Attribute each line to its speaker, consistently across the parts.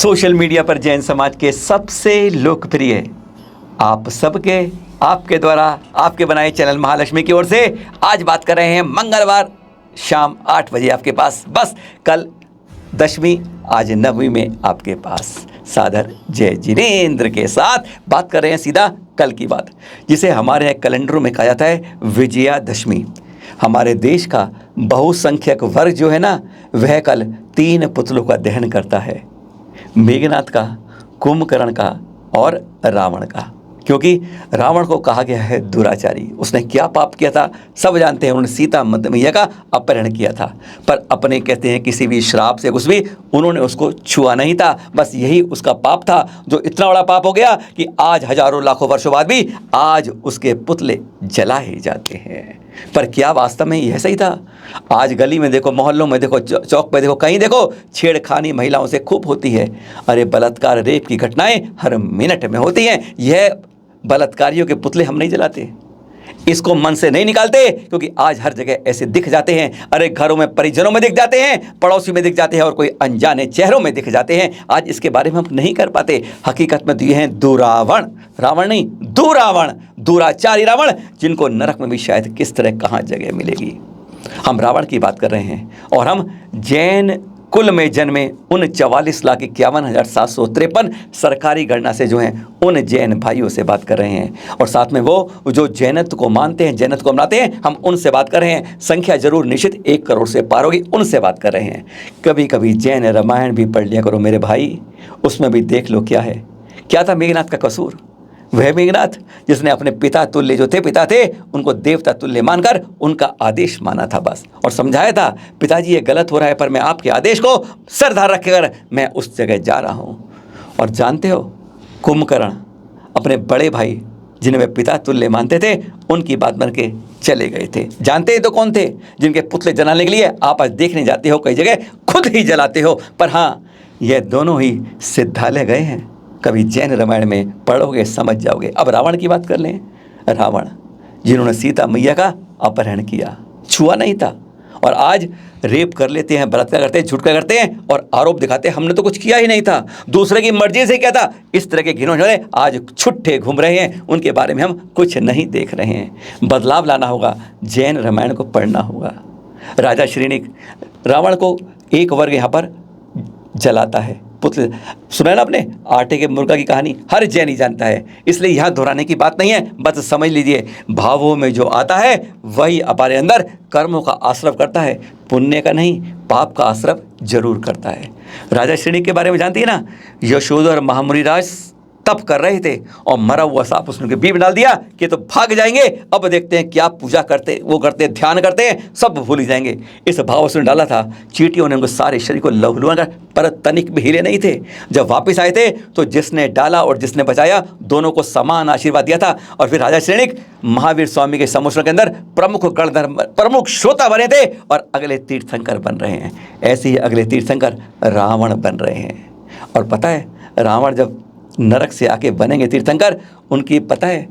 Speaker 1: Social media पर जैन समाज के सबसे लोकप्रिय आप सबके आपके द्वारा आपके बनाए चैनल महालक्ष्मी की ओर से आज बात कर रहे हैं मंगलवार शाम 8 बजे आपके पास। बस कल दशमी आज नवमी में आपके पास सादर जय जिनेंद्र के साथ बात कर रहे हैं सीधा कल की बात, जिसे हमारे कैलेंडरों में कहा जाता है विजयादशमी। हमारे देश का बहुसंख्यक वर्ग जो है ना, वह कल 3 पुतलों का दहन करता है, मेघनाथ का, कुंभकर्ण का और रावण का। क्योंकि रावण को कहा गया है दुराचारी। उसने क्या पाप किया था सब जानते हैं। उन्होंने सीता मैया का अपहरण किया था, पर अपने कहते हैं किसी भी श्राप से कुछ भी उन्होंने उसको छुआ नहीं था। बस यही उसका पाप था, जो इतना बड़ा पाप हो गया कि आज हजारों लाखों वर्षों बाद भी आज उसके पुतले जलाए जाते हैं। पर क्या वास्तव में यह सही था? आज गली में देखो, मोहल्लों में देखो, चौक पे देखो, कहीं देखो, छेड़खानी महिलाओं से खूब होती है। अरे बलात्कार, रेप की घटनाएं हर मिनट में होती हैं। यह बलात्कारियों के पुतले हम नहीं जलाते, इसको मन से नहीं निकालते, क्योंकि आज हर जगह ऐसे दिख जाते हैं। अरे घरों में, परिजनों में दिख जाते हैं, पड़ोसी में दिख जाते हैं और कोई अनजाने चेहरों में दिख जाते हैं। आज इसके बारे में हम नहीं कर पाते। हकीकत में तो ये हैं दुरावण, रावण नहीं, दुरावण, दुराचारी रावण, जिनको नरक में भी शायद किस तरह कहाँ जगह मिलेगी। हम रावण की बात कर रहे हैं और हम जैन कुल में जन्मे उन 44,51,753 सरकारी गणना से जो हैं उन जैन भाइयों से बात कर रहे हैं। और साथ में वो जो जैनत्व को मानते हैं, जैनत्व को मनाते हैं, हम उनसे बात कर रहे हैं। संख्या जरूर निश्चित 1 करोड़ से पार होगी, उनसे बात कर रहे हैं। कभी कभी जैन रामायण भी पढ़ लिया करो मेरे भाई, उसमें भी देख लो क्या है। क्या था मेघनाथ का कसूर? वह मेघनाथ जिसने अपने पिता तुल्य जो थे, पिता थे, उनको देवता तुल्य मानकर उनका आदेश माना था बस, और समझाया था पिताजी ये गलत हो रहा है, पर मैं आपके आदेश को सरदार रखकर मैं उस जगह जा रहा हूँ। और जानते हो, कुंभकर्ण अपने बड़े भाई जिन्हें वे पिता तुल्य मानते थे, उनकी बात बन के चले गए थे। जानते हैं तो कौन थे? जिनके पुतले जलाने के लिए आप आज देखने जाते हो, कई जगह खुद ही जलाते हो। पर हाँ, ये दोनों ही सिद्धालय गए हैं। कभी जैन रामायण में पढ़ोगे समझ जाओगे। अब रावण की बात कर लें। रावण जिन्होंने सीता मैया का अपहरण किया, छुआ नहीं था, और आज रेप कर लेते हैं, बलात्कार करते हैं, झूठा करते हैं और आरोप दिखाते हैं हमने तो कुछ किया ही नहीं था, दूसरे की मर्जी से क्या था। इस तरह के घिनौने आज छुट्टे घूम रहे हैं, उनके बारे में हम कुछ नहीं देख रहे हैं। बदलाव लाना होगा, जैन रामायण को पढ़ना होगा। राजा श्रीनिक रावण को एक वर्ग यहाँ पर जलाता है, पुतले। सुना है ना आपने आटे के मुर्गा की कहानी? हर जैनी जानता है, इसलिए यहाँ दोहराने की बात नहीं है। बस समझ लीजिए, भावों में जो आता है वही हमारे अंदर कर्मों का आश्रव करता है, पुण्य का नहीं, पाप का आश्रव जरूर करता है। राजा श्रेणी के बारे में जानती है ना? यशोधर और महामुनिराज तप कर रहे थे और मरा हुआ सांप उसने बीच में डाल दिया कि तो भाग जाएंगे। अब देखते हैं क्या पूजा करते, वो करते, ध्यान करते हैं, सब भूल ही जाएंगे। इस भाव उसने डाला था, चींटियों ने उनको सारे शरीर को लहूलुआ कर, पर तनिक भी हिले नहीं थे। जब वापस आए थे तो जिसने डाला और जिसने बचाया, दोनों को समान आशीर्वाद दिया था। और फिर राजा श्रेणिक महावीर स्वामी के सम्मेलन के अंदर प्रमुख गणधर्म, प्रमुख श्रोता बने थे और अगले तीर्थंकर बन रहे हैं। ऐसे ही अगले तीर्थंकर रावण बन रहे हैं। और पता है, रावण जब नरक से आके बनेंगे तीर्थंकर, उनकी पता है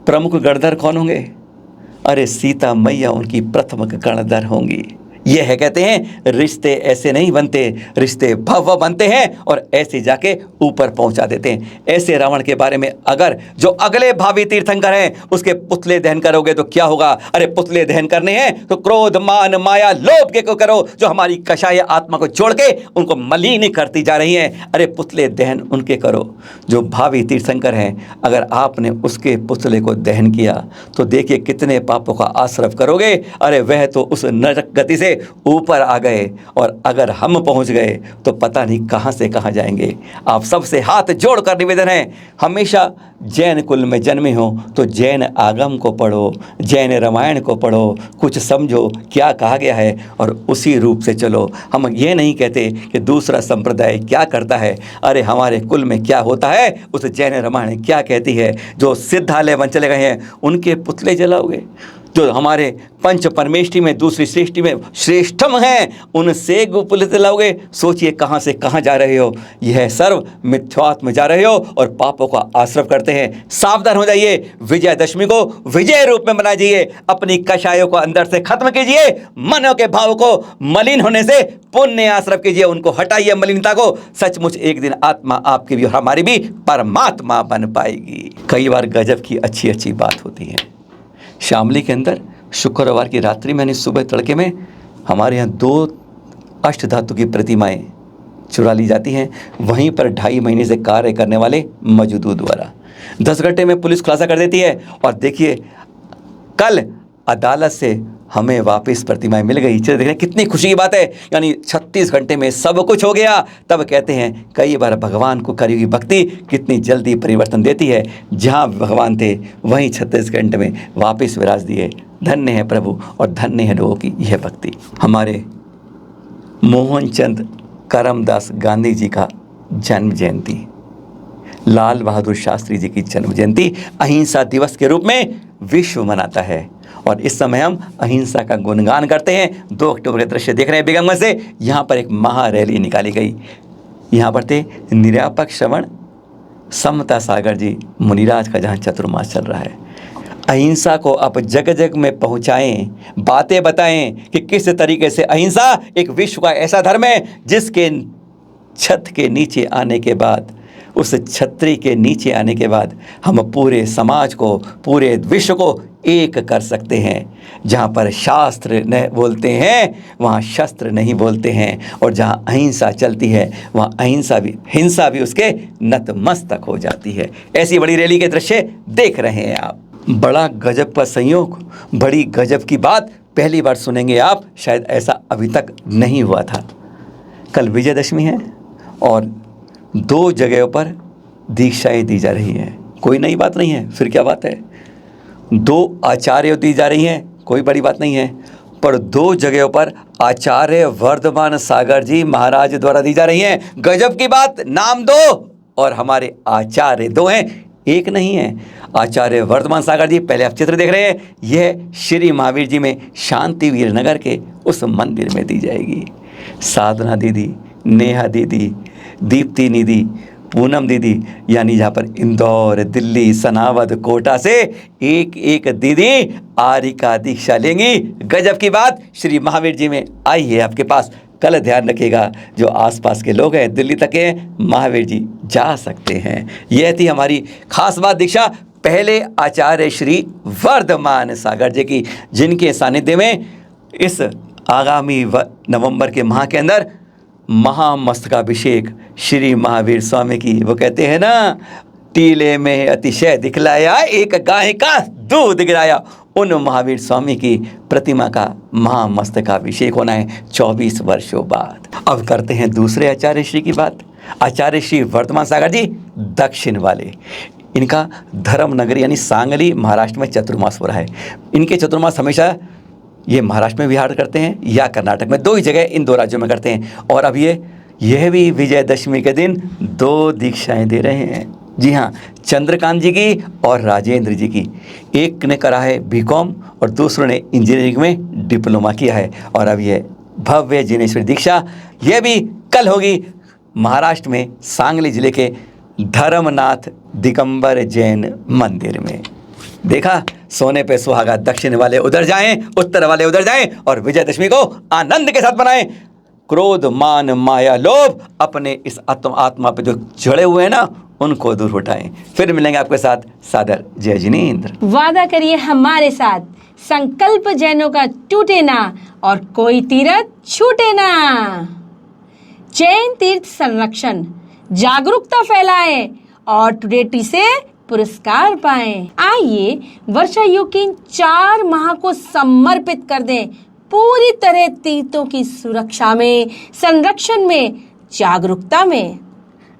Speaker 1: प्रमुख गणधर कौन होंगे? अरे सीता मैया उनकी प्रथम गणधर होंगी। ये है, कहते हैं रिश्ते ऐसे नहीं बनते, रिश्ते भव्य बनते हैं और ऐसे जाके ऊपर पहुंचा देते हैं। ऐसे रावण के बारे में अगर जो अगले भावी तीर्थंकर हैं उसके पुतले दहन करोगे तो क्या होगा? अरे पुतले दहन करने हैं तो क्रोध, मान, माया, लोभ के को करो, जो हमारी कषाय आत्मा को जोड़ के उनको मलिन करती जा रही हैं। अरे पुतले दहन उनके करो जो भावी तीर्थंकर हैं। अगर आपने उसके पुतले को दहन किया तो देखिए कितने पापों का आश्रव करोगे। अरे वह तो उस नरक गति से ऊपर आ गए, और अगर हम पहुंच गए तो पता नहीं कहां से कहां जाएंगे। आप सबसे हाथ जोड़कर निवेदन है, हमेशा जैन कुल में जन्मे हो तो जैन आगम को पढ़ो, जैन रामायण को पढ़ो, कुछ समझो क्या कहा गया है और उसी रूप से चलो। हम ये नहीं कहते कि दूसरा संप्रदाय क्या करता है, अरे हमारे कुल में क्या होता है उस जैन रामायण क्या कहती है। जो सिद्धालय बन चले गए हैं उनके पुतले जलाओगे जो हमारे पंच परमेष्टि में दूसरी सृष्टि में श्रेष्ठम हैं, उनसे गुफलित लाओगे। सोचिए कहाँ से कहाँ जा रहे हो, यह सर्व मिथ्यात्व में जा रहे हो और पापों का आश्रय करते हैं। सावधान हो जाइए, विजयदशमी को विजय रूप में मना जाइए। अपनी कषायों को अंदर से खत्म कीजिए, मनों के भाव को मलिन होने से पुण्य आश्रय कीजिए, उनको हटाइए मलिनता को। सचमुच एक दिन आत्मा आपकी भी और हमारी भी परमात्मा बन पाएगी। कई बार गजब की अच्छी अच्छी बात होती है। शामली के अंदर शुक्रवार की रात्रि में सुबह तड़के में हमारे यहाँ 2 अष्टधातु की प्रतिमाएं चुरा ली जाती हैं। वहीं पर 2.5 महीने से कार्य करने वाले मौजूदों द्वारा 10 घंटे में पुलिस खुलासा कर देती है। और देखिए कल अदालत से हमें वापस प्रतिमाएं मिल गई। चलिए देख रहे हैं कितनी खुशी की बात है, यानी 36 घंटे में सब कुछ हो गया। तब कहते हैं कई बार भगवान को करी हुई भक्ति कितनी जल्दी परिवर्तन देती है। जहाँ भगवान थे वहीं 36 घंटे में वापस विराज दिए। धन्य है प्रभु और धन्य है लोगों की यह भक्ति। हमारे मोहनचंद करमदास गांधी जी का जन्म जयंती, लाल बहादुर शास्त्री जी की जन्म जयंती अहिंसा दिवस के रूप में विश्व मनाता है। और इस समय हम अहिंसा का गुणगान करते हैं। 2 अक्टूबर के दृश्य देख रहे हैं बेगमगंज से। यहाँ पर एक महारैली निकाली गई। यहाँ पर थे निरापक श्रवण समता सागर जी मुनिराज का, जहाँ चतुर्मास चल रहा है। अहिंसा को आप जग जग में पहुँचाएं, बातें बताएं कि किस तरीके से अहिंसा एक विश्व का ऐसा धर्म है जिसके छत के नीचे आने के बाद, उस छतरी के नीचे आने के बाद हम पूरे समाज को, पूरे विश्व को एक कर सकते हैं। जहाँ पर शास्त्र न बोलते हैं वहाँ शस्त्र नहीं बोलते हैं, और जहाँ अहिंसा चलती है वहाँ हिंसा भी उसके नतमस्तक हो जाती है। ऐसी बड़ी रैली के दृश्य देख रहे हैं आप। बड़ा गजब का संयोग, बड़ी गजब की बात पहली बार सुनेंगे आप, शायद ऐसा अभी तक नहीं हुआ था। कल विजयदशमी है और 2 जगहों पर दीक्षाएं दी जा रही हैं। कोई नई बात नहीं है, फिर क्या बात है। 2 आचार्य दी जा रही हैं, कोई बड़ी बात नहीं है। पर 2 जगहों पर आचार्य वर्धमान सागर जी महाराज द्वारा दी जा रही हैं। गजब की बात, नाम 2 और हमारे आचार्य 2 हैं, एक नहीं है। आचार्य वर्धमान सागर जी, पहले आप चित्र देख रहे हैं, यह श्री महावीर जी में शांतिवीर नगर के उस मंदिर में दी जाएगी। साधना दीदी, नेहा दीदी, दीप्ति निधि, पूनम दीदी, यानी जहाँ पर इंदौर, दिल्ली, सनावद, कोटा से एक दीदी आर्य का दीक्षा लेंगी। गजब की बात श्री महावीर जी में आई है आपके पास। कल ध्यान रखिएगा, जो आसपास के लोग हैं, दिल्ली तक के, महावीर जी जा सकते हैं। यह थी हमारी खास बात, दीक्षा पहले आचार्य श्री वर्धमान सागर जी की, जिनके सानिध्य में इस आगामी नवंबर के माह के अंदर महामस्तकाभिषेक श्री महावीर स्वामी की, वो कहते हैं ना, टीले में अतिशय दिखलाया, एक गाय का दूध गिराया, उन महावीर स्वामी की प्रतिमा का महामस्तकाभिषेक होना है 24 वर्षों बाद। अब करते हैं दूसरे आचार्य श्री की बात। आचार्य श्री वर्धमान सागर जी दक्षिण वाले, इनका धर्म नगरी यानी सांगली महाराष्ट्र में चतुर्मास हो रहा है। इनके चतुर्मास हमेशा ये महाराष्ट्र में विहार करते हैं या कर्नाटक में, 2 ही जगह इन 2 राज्यों में करते हैं। और अब यह भी विजयदशमी के दिन 2 दीक्षाएं दे रहे हैं। जी हाँ, चंद्रकांत जी की और राजेंद्र जी की। एक ने करा है बीकॉम और दूसरों ने इंजीनियरिंग में डिप्लोमा किया है। और अब यह भव्य जिनेश्वरी दीक्षा यह भी कल होगी महाराष्ट्र में सांगली जिले के धर्मनाथ दिगंबर जैन मंदिर में। देखा, सोने पे सुहागा, दक्षिण वाले उधर जाएं, उत्तर वाले उधर जाएं और विजयदशमी को आनंद के साथ मनाएं। क्रोध, मान, माया, लोभ अपने इस आत्मा पे जो जड़े हुए हैं ना, उनको दूर हटाएं। फिर मिलेंगे आपके साथ, सादर जय जिनेंद्र।
Speaker 2: वादा करिए हमारे साथ, संकल्प जैनों का टूटे ना और कोई तीर्थ छूटे ना। जैन तीर्थ संरक्षण, जागरूकता फैलाएं और टुडे टी से पुरस्कार पाएं। आइए वर्षा योग के 4 माह को समर्पित कर दें पूरी तरह तीर्थों की सुरक्षा में, संरक्षण में, जागरूकता में।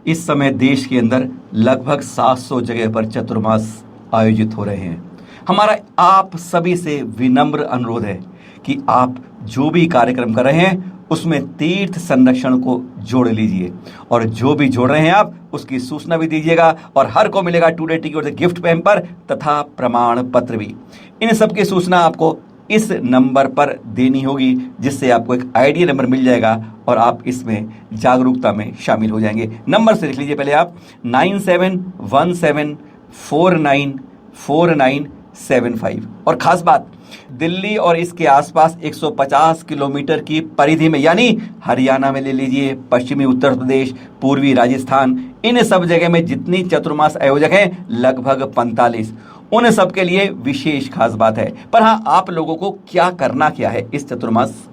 Speaker 1: इस समय देश के अंदर लगभग 700 जगह पर चतुर्मास आयोजित हो रहे हैं। हमारा आप सभी से विनम्र अनुरोध है कि आप जो भी कार्यक्रम कर रहे हैं उसमें तीर्थ संरक्षण को जोड़ लीजिए, और जो भी जोड़ रहे हैं आप उसकी सूचना भी दीजिएगा, और हर को मिलेगा टुडे टी की ओर से गिफ्ट पैम्पर तथा प्रमाण पत्र भी। इन सब की सूचना आपको इस नंबर पर देनी होगी, जिससे आपको एक आइडिया नंबर मिल जाएगा और आप इसमें जागरूकता में शामिल हो जाएंगे। नंबर से लिख लीजिए पहले आप 9717494975। और खास बात, दिल्ली और इसके आसपास 150 किलोमीटर की परिधि में, यानी हरियाणा में ले लीजिए, पश्चिमी उत्तर प्रदेश, पूर्वी राजस्थान, इन सब जगह में जितनी चतुर्मास आयोजक हैं लगभग 45, उन सब के लिए विशेष खास बात है। पर हाँ, आप लोगों को क्या करना क्या है इस चतुर्मास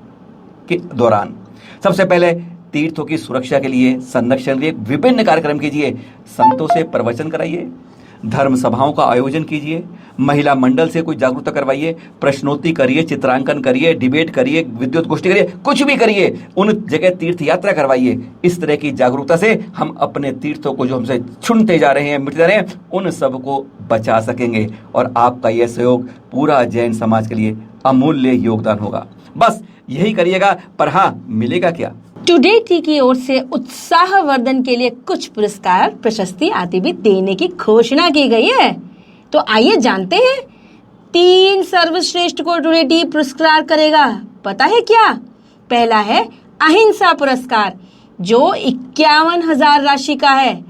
Speaker 1: के दौरान। सबसे पहले तीर्थों की सुरक्षा के लिए, संरक्षण के लिए विभिन्न कार्यक्रम कीजिए। संतों से प्रवचन कराइए, धर्म सभाओं का आयोजन कीजिए, महिला मंडल से कोई जागरूकता करवाइए, प्रश्नोत्तरी करिए, चित्रांकन करिए, डिबेट करिए, विद्युत गोष्ठी करिए, कुछ भी करिए, उन जगह तीर्थ यात्रा करवाइए। इस तरह की जागरूकता से हम अपने तीर्थों को जो हमसे छूटते जा रहे हैं, मिटते जा रहे हैं, उन सब को बचा सकेंगे, और आपका यह सहयोग पूरा जैन समाज के लिए अमूल्य योगदान होगा। बस यही करिएगा। पर हाँ, मिलेगा क्या?
Speaker 2: टुडे टी की ओर से उत्साहवर्धन के लिए कुछ पुरस्कार, प्रशस्ति आदि भी देने की घोषणा की गई है। तो आइए जानते हैं 3 सर्वश्रेष्ठ को टुडे टी पुरस्कार करेगा। पता है क्या? पहला है अहिंसा पुरस्कार, जो 51,000 राशि का है।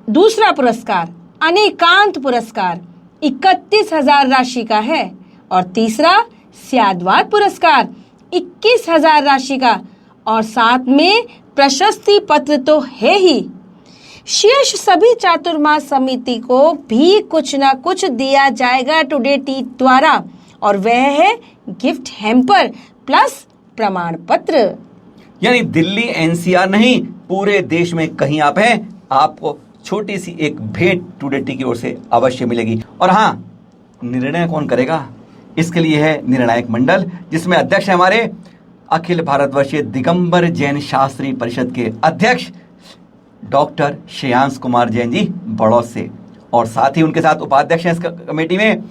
Speaker 2: दूसरा पुरस्कार अनेकांत पुरस्कार 31,000 राशि का है। और तीसरा स्यादवाद पुरस्कार 21,000 राशि का, और साथ में प्रशस्ति पत्र तो है ही। शेष सभी चातुर्मास समिति को भी कुछ ना कुछ दिया जाएगा टुडे टी द्वारा, और वह है गिफ्ट हैम्पर प्लस प्रमाण पत्र।
Speaker 1: यानी दिल्ली एनसीआर नहीं, पूरे देश में कहीं आप हैं, आपको छोटी सी एक भेंट टुडे टी की ओर से अवश्य मिलेगी। और हाँ, निर्णय कौन करेगा? इसके लिए है निर्णायक मंडल, जिसमें अध्यक्ष है हमारे अखिल भारतवर्षीय दिगंबर जैन शास्त्री परिषद के अध्यक्ष डॉक्टर श्रेयांश कुमार जैन जी बड़ौद से, और साथ ही उनके साथ उपाध्यक्ष हैं इस कमेटी में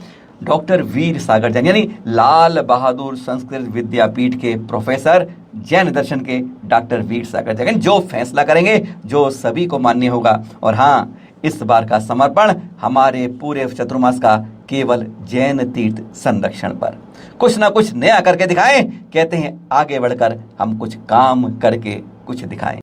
Speaker 1: डॉक्टर वीर सागर जैन, यानी लाल बहादुर संस्कृत विद्यापीठ के प्रोफेसर, जैन दर्शन के डॉक्टर वीर सागर जैन, जो फैसला करेंगे जो सभी को मान्य होगा। और हाँ, इस बार का समर्पण हमारे पूरे चतुर्मास का केवल जैन तीर्थ संरक्षण पर। कुछ ना कुछ नया करके दिखाएं, कहते हैं आगे बढ़कर हम कुछ काम करके कुछ दिखाएं।